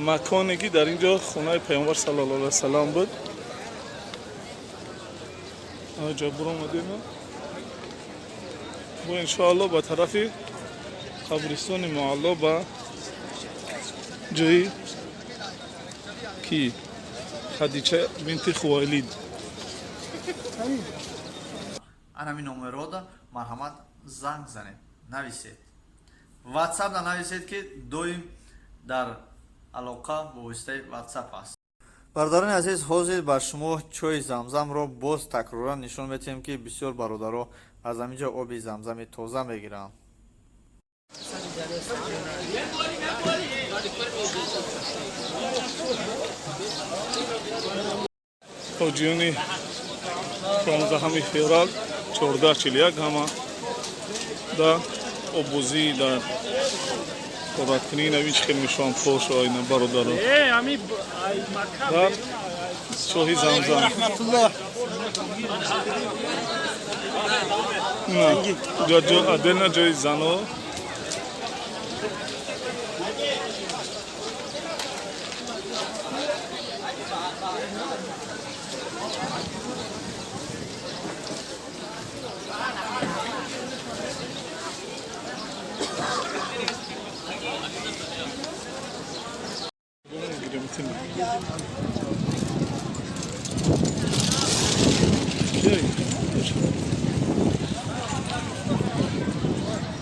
مکانی که در اینجا خونه پیامبر صلی الله علیه و سلام بود. آنجا برو اومدیم و انشاءالله به طرف قبرستان معلا به جای کی خدیجه بنت خویلد. همین نمره را مرحمت زنگ زنید، نویسید. واتساپ را نویسید که دویم در علاقه با واسطه واتساپ است. برادران عزیز، حاضر بر شما چای زمزم را باز تکرارا نشون میدیم که بسیار برادرها از همینجا آب زمزم تازه میگیرند. حاجیانی 15 فеврал 1441 همه در обузи در قراتکنی نویش خیلی میشوان پوش و اینا برادران در چوهی زمزم نه جا ادل جای زنو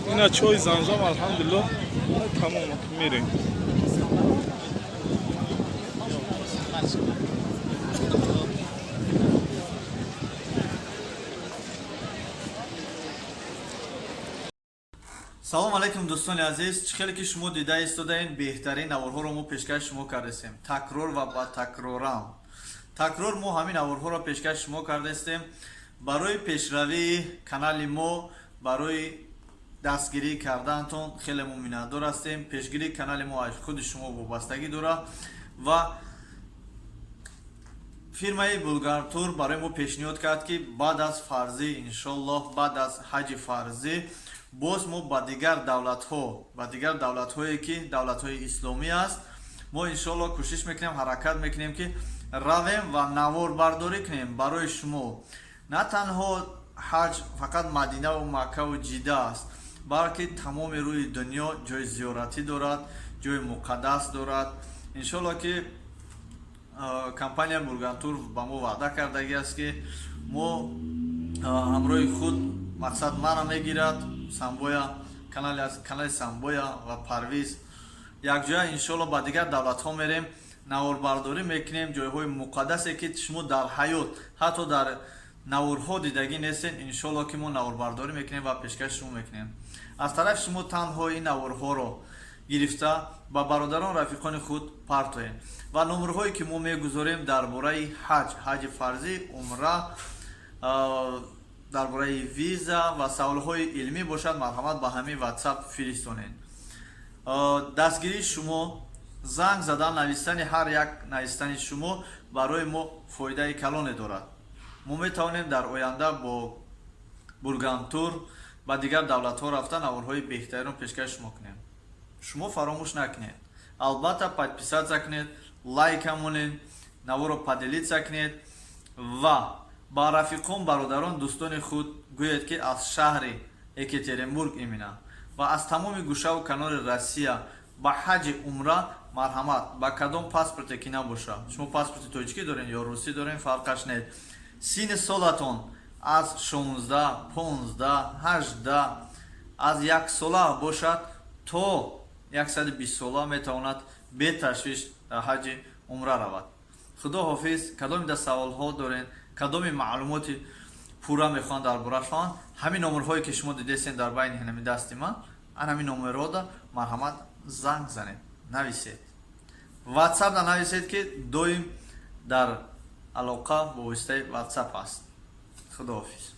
اینا چای زمزم الحمدلله تمام میریم. салом алайкум дӯстони азиз, чӣ хеле ки шумо дида истодаин беҳтарин наворҳоро мо пешкаш шумо кардастем. Такрор ва ба такрорам. Такрор мо ҳамин наворҳоро пешкаш шумо кардастем барои пешравии канали мо, барои дастгирӣ кардаантон хеле мо миннатдор ҳастем. Пешгирии канали мо аз худи шумо вобастагӣ дорад ва фирмаи Булгартур барои мо пешниҳод кард ки баъд аз фарзӣ, иншоаллоҳ баъд аз ҳаҷи фарзӣ боз мо ба дигар давлатҳое ки давлатҳои исломӣ аст, мо иншоаллоҳ кӯшиш мекунем, ҳаракат мекунем ки равем ва наворбардорӣ кунем барои шумо. На танҳо ҳаҷ фақат Мадинаву Маккаву Ҷидда аст, балки тамоми рӯи дунё ҷои зиёратӣ дорад, ҷои муқаддас дорад. Иншоаллоҳ ки компания Булгартур ба мо ваъда кардагиаст ки мо ҳамроҳи худ мақсад мара мегирад, Самбоя, канали Самбоя ва Парвиз якҷоя иншоаллоҳ ба дигар давлатҳо мерем, наворбардорӣ мекунем, ҷойҳои муқаддасе ки шумо дар ҳаёт ҳатто дар наворҳо дидагӣ нестен, иншоаллоҳ ки мо наворбардорӣ мекунем ва пешкаш шумо мекунем. Аз тарафи шумо танҳо ин наворҳоро гирифта ба бародарон рафиқони худ партоем ва номерҳое ки мо мегузорем дар бораи ҳаҷи фарзӣ, умра, дар бораи виза ва саволҳои илмӣ бошад, марҳамат ба ҳамин ватсап фиристонед. Дастгирии шумо, занг задан, навистани ҳар як навистани шумо барои мо фоидаи калоне дорад. Мо метавонем дар оянда бо Булгартур ба дигар давлатҳо рафта наворҳои беҳтаринро пешкаш шумо кунем. Шумо фаромӯш накунед, албатта подписаться кунед, лайка монед, наворо поделиться кунед ва ба рафиқон, бародарон, дӯстони худ гӯед ки аз шаҳри Екатеринбург имина ва аз тамоми гӯшаву канори Россия ба ҳаҷи умра марҳамат, ба кадом паспорте ки набоша. Шумо паспорти тоҷикӣ дорен ё русӣ дорен, фарқаш нет. Сини солатон аз 16, 15, 18, аз 1 сола бошад то 120 сола метавонад беташвиш дар ҳаҷи умра равад. Худо ҳофиз. Кадоми да саволҳо дорен, кадоми маълумоти пурра мехоҳанд дар борашон, ҳамин номерҳое ки шумо дидестен дар байни ҳамин дасти ман, ҳамин номерҳода марҳамат занг занед, нависед. Ватсап да нависед ки доим дар алоқа бо воситаи ватсап аст. Худо ҳофиз.